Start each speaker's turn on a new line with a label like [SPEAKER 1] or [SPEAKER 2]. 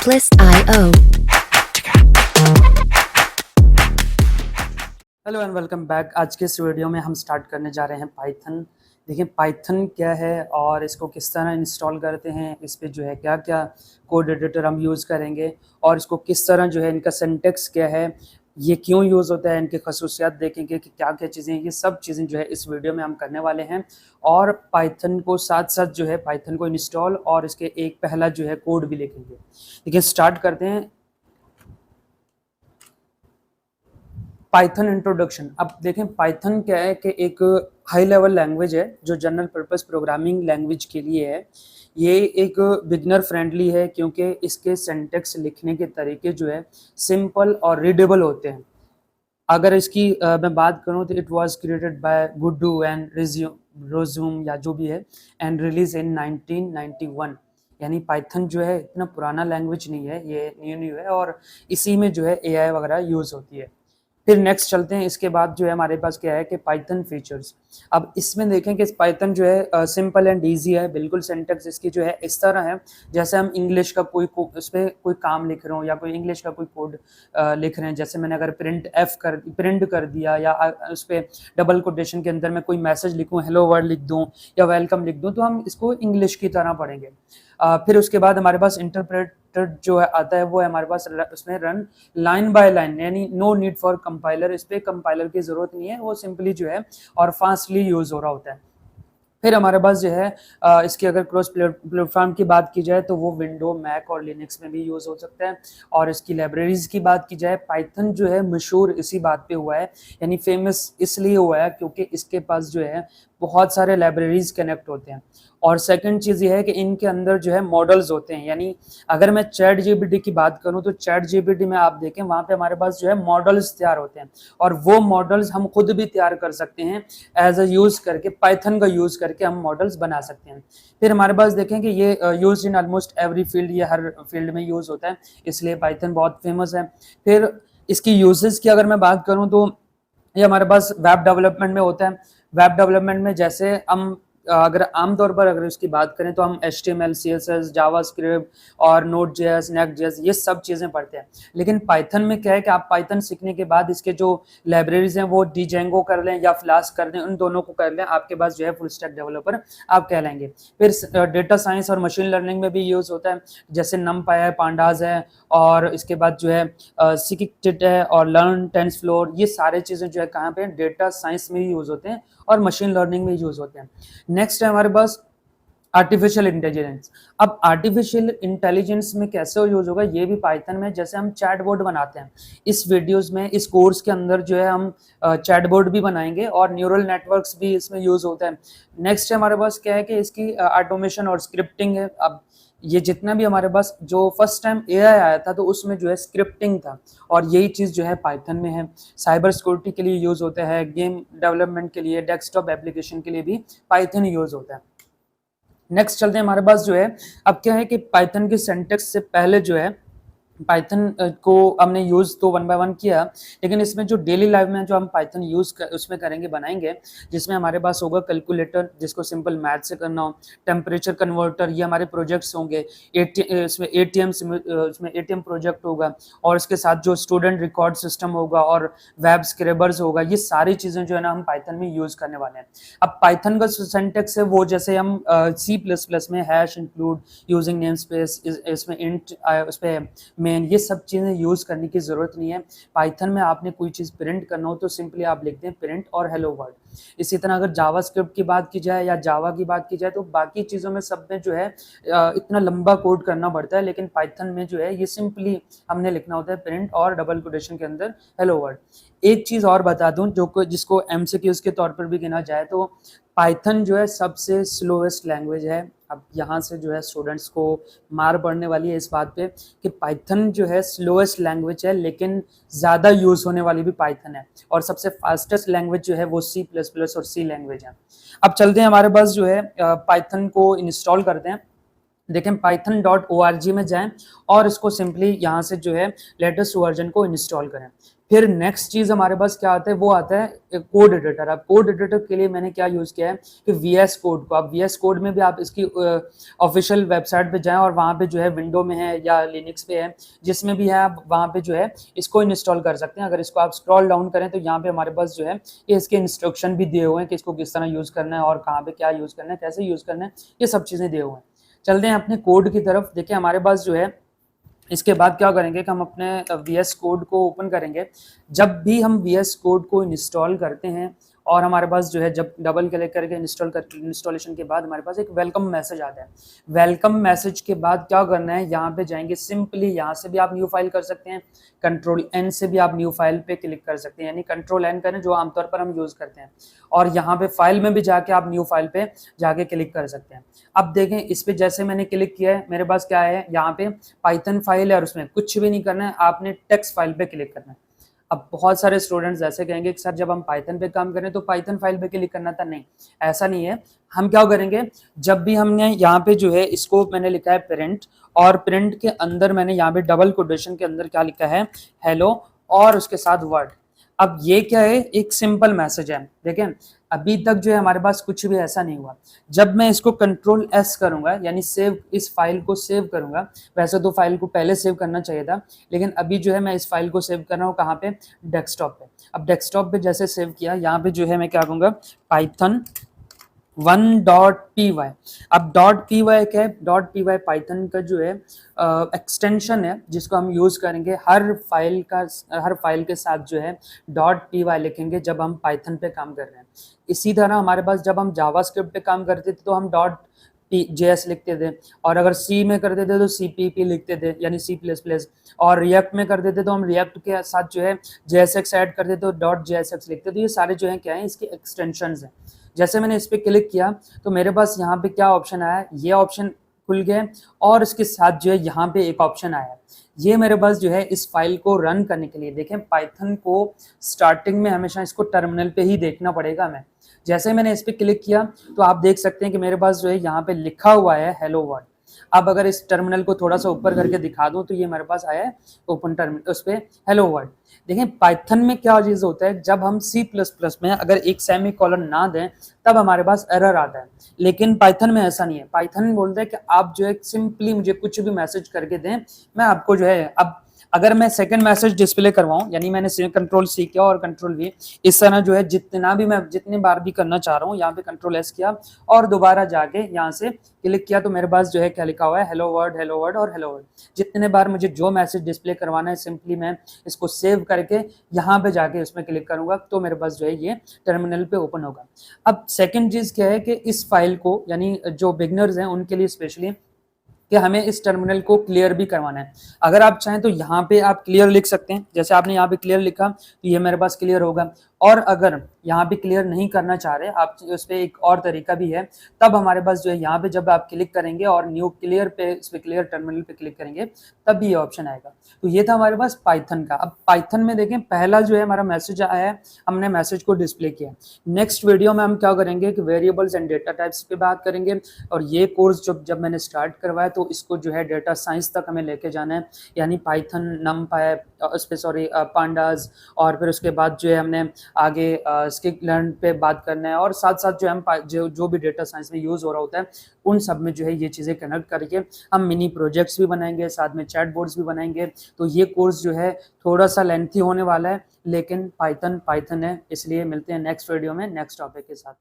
[SPEAKER 1] Atlas.io.
[SPEAKER 2] Hello and welcome back. आज के इस वीडियो में हम स्टार्ट करने जा रहे हैं पाइथन। देखिए पाइथन क्या है और इसको किस तरह इंस्टॉल करते हैं, इस पे जो है क्या क्या कोड एडिटर हम यूज़ करेंगे और इसको किस तरह जो है इनका सिंटैक्स क्या है, ये क्यों यूज़ होता है, इनके खसूसियात देखेंगे कि क्या क्या चीज़ें, ये सब चीज़ें जो है इस वीडियो में हम करने वाले हैं। और पाइथन को साथ साथ जो है पाइथन को इंस्टॉल और इसके एक पहला जो है कोड भी लिखेंगे। देखिए स्टार्ट करते हैं। Python introduction. अब देखें पाइथन क्या है कि एक हाई लेवल लैंग्वेज है जो जनरल पर्पस प्रोग्रामिंग लैंग्वेज के लिए है। ये एक बिगनर फ्रेंडली है क्योंकि इसके सिंटैक्स लिखने के तरीके जो है सिंपल और रीडेबल होते हैं। अगर इसकी मैं बात करूं तो it was created by Guddu and रोजूम या जो भी है एंड रिलीज इन 1991। यानी पाइथन जो है इतना पुराना लैंग्वेज नहीं है, ये न्यू है और इसी में जो है एआई वगैरह यूज़ होती है। फिर नेक्स्ट चलते हैं। इसके बाद जो है हमारे पास क्या है कि पाइथन फीचर्स। अब इसमें देखें कि पाइथन जो है सिंपल एंड इजी है, बिल्कुल सिंटैक्स इसकी जो है इस तरह है जैसे हम इंग्लिश का उस पर कोई काम लिख रहे हो या कोई इंग्लिश का कोई कोड लिख रहे हैं। जैसे मैंने अगर प्रिंट कर दिया या उस पर डबल कोटेशन के अंदर मैं कोई मैसेज लिखूँ, हेलो वर्ल्ड लिख दूँ या वेलकम लिख दूँ, तो हम इसको इंग्लिश की तरह पढ़ेंगे। फिर उसके बाद हमारे पास इंटरप्रेटर जो है आता है, वो है हमारे पास उसमें रन लाइन बाय लाइन, यानी नो नीड फॉर कंपाइलर। इस पर कंपाइलर की जरूरत नहीं है, वो सिंपली जो है और फास्टली यूज हो रहा होता है। फिर हमारे पास जो है इसकी अगर क्रॉस प्लेटफॉर्म की बात की जाए तो वो विंडो, मैक और लिनक्स में भी यूज़ हो सकता है। और इसकी लाइब्रेरीज की बात की जाए, पाइथन जो है मशहूर इसी बात पे हुआ है, यानी फेमस इसलिए हुआ है क्योंकि इसके पास जो है बहुत सारे लाइब्रेरीज कनेक्ट होते हैं। और सेकंड चीज़ ये है कि इनके अंदर जो है मॉडल्स होते हैं। यानी अगर मैं चैट जीपीटी की बात करूं तो चैट जीपीटी में आप देखें वहाँ पे हमारे पास जो है मॉडल्स तैयार होते हैं और वो मॉडल्स हम खुद भी तैयार कर सकते हैं एज अ यूज़ करके, पाइथन का यूज़ करके हम मॉडल्स बना सकते हैं। फिर हमारे पास देखें कि ये use in almost every field, ये हर फील्ड में यूज़ होता है, इसलिए पाइथन बहुत फेमस है। फिर इसकी यूजेस की अगर मैं बात करूँ तो ये हमारे पास वेब डेवलपमेंट में होता है। वेब डेवलपमेंट में जैसे हम अगर आमतौर पर अगर इसकी बात करें तो हम HTML, CSS, जावास्क्रिप्ट और Node.js, Next.js ये सब चीज़ें पढ़ते हैं। लेकिन पाइथन में क्या है कि आप पाइथन सीखने के बाद इसके जो लाइब्रेरीज हैं वो Django कर लें या फ्लास्क कर लें, उन दोनों को कर लें, आपके पास जो है फुल स्टैक डेवलपर आप कहलाएंगे। फिर डेटा साइंस और मशीन लर्निंग में भी यूज़ होता है, जैसे NumPy है, पांडास है और इसके बाद जो है सिकिट है और लर्न, टेंसफ्लोर, ये सारे चीज़ें जो है कहाँ पे डेटा साइंस में ही यूज़ होते हैं और मशीन लर्निंग में यूज़ होते हैं। नेक्स्ट है हमारे पास आर्टिफिशियल इंटेलिजेंस। अब आर्टिफिशियल इंटेलिजेंस में कैसे यूज होगा, ये भी पाइथन में। जैसे हम चैटबॉट बनाते हैं, इस वीडियोस में, इस कोर्स के अंदर जो है हम चैटबॉट भी बनाएंगे और न्यूरल नेटवर्क्स भी इसमें यूज होता है। नेक्स्ट है हमारे पास क्या है कि इसकी ऑटोमेशन और स्क्रिप्टिंग है। अब ये जितना भी हमारे पास जो फर्स्ट टाइम एआई आया था तो उसमें जो है स्क्रिप्टिंग था और यही चीज़ जो है पाइथन में है। साइबर सिक्योरिटी के लिए यूज़ होता है, गेम डेवलपमेंट के लिए, डेस्कटॉप एप्लीकेशन के लिए भी पाइथन यूज़ होता है। नेक्स्ट चलते हैं हमारे पास जो है, अब क्या है कि पाइथन के सिंटैक्स से पहले जो है पाइथन को हमने यूज़ तो वन बाय वन किया, लेकिन इसमें जो डेली लाइफ में जो हम पाइथन उसमें करेंगे, बनाएंगे, जिसमें हमारे पास होगा कैलकुलेटर जिसको सिंपल मैथ से करना हो, टेम्परेचर कन्वर्टर, ये हमारे प्रोजेक्ट्स होंगे। इसमें एटीएम प्रोजेक्ट होगा और इसके साथ जो स्टूडेंट रिकॉर्ड सिस्टम होगा और वेब स्क्रैबर्स होगा, ये सारी चीज़ें जो है ना हम पाइथन में यूज़ करने वाले हैं। अब पाइथन का सिंटैक्स है वो जैसे हम C++ में hash include using name space, इसमें इंट, उस पर मेन, ये सब चीज़ें यूज़ करने की ज़रूरत नहीं है। पाइथन में आपने कोई चीज़ प्रिंट करना हो तो सिंपली आप लिखते हैं प्रिंट और हेलो वर्ल्ड। इसी तरह अगर जावास्क्रिप्ट की बात की जाए या जावा की बात की जाए तो बाकी चीज़ों में सब में जो है इतना लंबा कोड करना पड़ता है, लेकिन पाइथन में जो है ये सिंपली हमने लिखना होता है प्रिंट और डबल कोटेशन के अंदर हेलो वर्ल्ड। एक चीज़ और बता दूं जो जिसको MCQs के तौर पर भी गिना जाए तो पाइथन जो है सबसे स्लोएस्ट लैंग्वेज है। अब यहाँ से जो है स्टूडेंट्स को मार पड़ने वाली है इस बात पे कि पाइथन जो है स्लोएस्ट लैंग्वेज है, लेकिन ज़्यादा यूज़ होने वाली भी पाइथन है। और सबसे फास्टेस्ट लैंग्वेज जो है वो C++ और C लैंग्वेज है। अब चलते हैं हमारे पास जो है पाइथन को इंस्टॉल करते हैं। देखें python.org में जाएं और इसको सिंपली यहाँ से जो है लेटेस्ट वर्जन को इंस्टॉल करें। फिर नेक्स्ट चीज हमारे पास क्या आता है, वो आता है कोड एडिटर। अब कोड एडिटर के लिए मैंने क्या यूज किया है कि VS कोड को, अब VS कोड में भी आप इसकी ऑफिशियल वेबसाइट पे जाएं और वहाँ पे जो है विंडो में है या लिनक्स पे है, जिसमें भी है आप वहाँ पे जो है इसको इंस्टॉल कर सकते हैं। अगर इसको आप स्क्रॉल डाउन करें तो यहाँ पे हमारे पास जो है ये इसके इंस्ट्रक्शन भी दिए हुए हैं कि इसको किस तरह यूज करना है और कहाँ पे क्या यूज करना है, कैसे यूज करना है, ये सब चीजें दिए हुए हैं। चलते हैं अपने कोड की तरफ। देखिए हमारे पास जो है इसके बाद क्या करेंगे कि हम अपने VS कोड को ओपन करेंगे। जब भी हम VS कोड को इंस्टॉल करते हैं और हमारे पास जो है जब डबल क्लिक करके इंस्टॉलेशन के बाद हमारे पास एक वेलकम मैसेज आता है। वेलकम मैसेज के बाद क्या करना है, यहाँ पे जाएंगे, सिंपली यहाँ से भी आप न्यू फाइल कर सकते हैं, कंट्रोल N से भी आप न्यू फाइल पे क्लिक कर सकते हैं, यानी कंट्रोल N करें जो आमतौर पर हम यूज करते हैं, और यहाँ पे फाइल में भी जाके आप न्यू फाइल पे जाके क्लिक कर सकते हैं। अब देखें इस पे जैसे मैंने क्लिक किया है, मेरे पास क्या है, यहाँ पे पाइथन फाइल है और उसमें कुछ भी नहीं करना है, आपने टेक्स्ट फाइल पे क्लिक करना है। अब बहुत सारे स्टूडेंट्स ऐसे कहेंगे कि सर जब हम पाइथन पे काम करें तो पाइथन फाइल पे क्लिक करना था। नहीं, ऐसा नहीं है। हम क्या करेंगे, जब भी हमने यहाँ पे जो है इसको मैंने लिखा है प्रिंट, और प्रिंट के अंदर मैंने यहाँ पे डबल कोटेशन के अंदर क्या लिखा है, हेलो, और उसके साथ वर्ड। अब ये क्या है, एक सिंपल मैसेज है। देखें अभी तक जो है हमारे पास कुछ भी ऐसा नहीं हुआ। जब मैं इसको कंट्रोल S करूंगा, यानी सेव, इस फाइल को सेव करूंगा, वैसे तो फाइल को पहले सेव करना चाहिए था, लेकिन अभी जो है मैं इस फाइल को सेव कर रहा हूँ कहाँ पे, डेस्कटॉप पे। अब डेस्कटॉप पे जैसे सेव किया, यहाँ पे जो है मैं क्या कहूँगा, python1.py। अब .py क्या है, .py पाइथन का जो है एक्सटेंशन है जिसको हम यूज करेंगे हर फाइल के साथ जो है .py लिखेंगे जब हम पाइथन पे काम कर रहे हैं। इसी तरह हमारे पास जब हम जावास्क्रिप्ट पे काम करते थे तो हम .js लिखते थे, और अगर C में करते थे तो CPP लिखते थे, यानी C++, और रिएक्ट में करते थे तो हम रिएक्ट के साथ जो है JSX ऐड करते थे तो .jsx लिखते थे। ये सारे जो है क्या है, इसके एक्सटेंशंस हैं। जैसे मैंने इस पर क्लिक किया तो मेरे पास यहाँ पे क्या ऑप्शन आया, ये ऑप्शन खुल गया, और इसके साथ जो है यहाँ पे एक ऑप्शन आया। ये मेरे पास जो है इस फाइल को रन करने के लिए, देखें पाइथन को स्टार्टिंग में हमेशा इसको टर्मिनल पे ही देखना पड़ेगा हमें। जैसे मैंने इस पर क्लिक किया तो आप देख सकते हैं कि मेरे पास जो है यहाँ पे लिखा हुआ है हेलो वर्ल्ड। अब अगर इस टर्मिनल को थोड़ा सा ऊपर करके दिखा दूं तो ये मेरे पास आया है ओपन टर्मिनल, उस पर हेलो वर्ल्ड। देखें पाइथन में क्या चीज होता है, जब हम C++ में अगर एक सेमी कॉलन ना दें तब हमारे पास एरर आता है, लेकिन पाइथन में ऐसा नहीं है। पाइथन बोलता है कि आप जो है सिंपली मुझे कुछ भी मैसेज करके दें, मैं आपको जो है, अब अगर मैं सेकंड मैसेज डिस्प्ले करवाऊं, यानी मैंने कंट्रोल C किया और कंट्रोल V, इस तरह जो है जितने बार भी करना चाह रहा हूँ, यहाँ पे कंट्रोल S किया और दोबारा जाके यहाँ से क्लिक किया तो मेरे पास जो है क्या लिखा हुआ है, हेलो वर्ड और हेलो वर्ड। जितने बार मुझे जो मैसेज डिस्प्ले करवाना है, सिंपली मैं इसको सेव करके यहाँ पे जाके उसमें क्लिक करूंगा तो मेरे पास जो है ये टर्मिनल पे ओपन होगा। अब सेकेंड चीज क्या है कि इस फाइल को, यानी जो बिगनर्स हैं उनके लिए स्पेशली, कि हमें इस टर्मिनल को क्लियर भी करवाना है। अगर आप चाहें तो यहाँ पे आप क्लियर लिख सकते हैं, जैसे आपने यहाँ पे क्लियर लिखा तो ये मेरे पास क्लियर होगा। और अगर यहाँ पे क्लियर नहीं करना चाह रहे आप, उस पर एक और तरीका भी है, तब हमारे पास जो है यहाँ पे जब आप क्लिक करेंगे और न्यू क्लियर पे, इस पे क्लियर टर्मिनल पे क्लिक करेंगे तब भी ये ऑप्शन आएगा। तो ये था हमारे पास पाइथन का। अब पाइथन में देखें पहला जो है हमारा मैसेज आया है, हमने मैसेज को डिस्प्ले किया। नेक्स्ट वीडियो में हम क्या करेंगे कि वेरिएबल्स एंड डेटा टाइप्स पे बात करेंगे, और ये कोर्स जब मैंने स्टार्ट करवाया तो इसको जो है डेटा साइंस तक हमें लेके जाना है, यानी पाइथन, नमपाई, पांडास, और फिर उसके बाद जो है हमने आगे स्किप लर्न पे बात करना है, और साथ साथ जो हम जो भी डेटा साइंस में यूज हो रहा होता है उन सब में जो है ये चीज़ें कनेक्ट करके हम मिनी प्रोजेक्ट्स भी बनाएंगे, साथ में चैट बोर्ड्स भी बनाएंगे। तो ये कोर्स जो है थोड़ा सा लेंथी होने वाला है, लेकिन पाइथन है, इसलिए मिलते हैं नेक्स्ट वीडियो में नेक्स्ट टॉपिक के साथ।